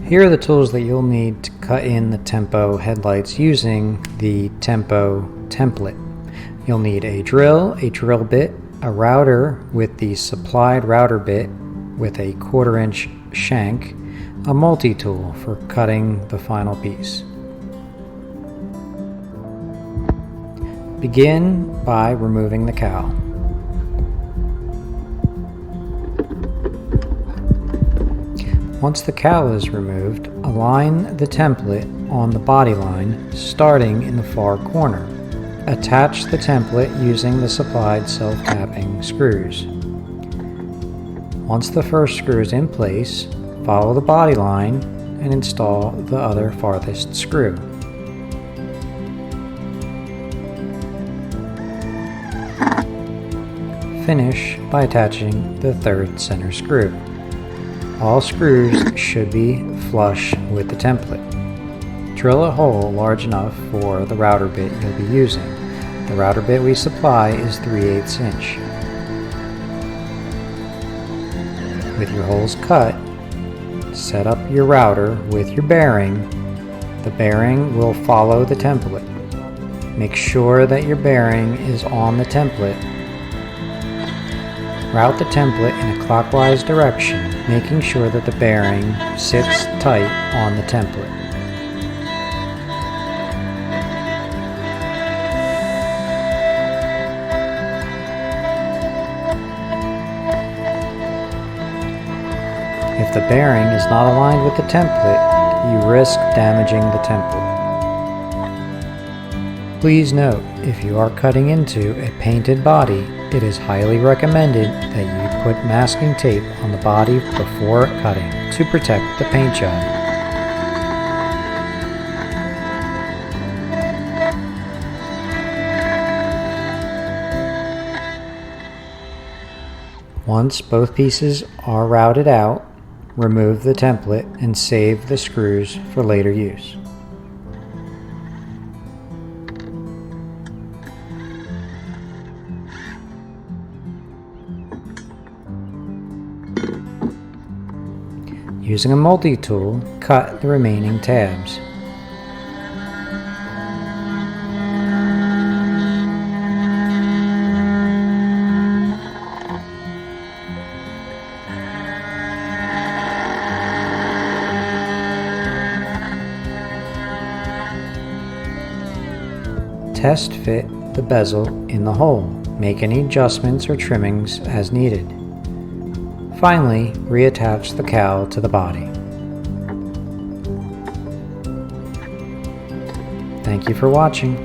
Here are the tools that you'll need to cut in the tempo headlights using the tempo template. You'll need a drill bit, a router with the supplied router bit with a 1/4 inch shank, a multi-tool for cutting the final piece. Begin by removing the cowl. Once the cowl is removed, align the template on the body line starting in the far corner. Attach the template using the supplied self-tapping screws. Once the first screw is in place, follow the body line and install the other farthest screw. Finish by attaching the third center screw. All screws should be flush with the template. Drill a hole large enough for the router bit you'll be using. The router bit we supply is 3/8 inch. With your holes cut, set up your router with your bearing. The bearing will follow the template. Make sure that your bearing is on the template. Route the template in a clockwise direction, making sure that the bearing sits tight on the template. If the bearing is not aligned with the template, you risk damaging the template. Please note, if you are cutting into a painted body, it is highly recommended that you put masking tape on the body before cutting to protect the paint job. Once both pieces are routed out, remove the template and save the screws for later use. Using a multi-tool, cut the remaining tabs. Test fit the bezel in the hole. Make any adjustments or trimmings as needed. Finally, reattach the cowl to the body. Thank you for watching.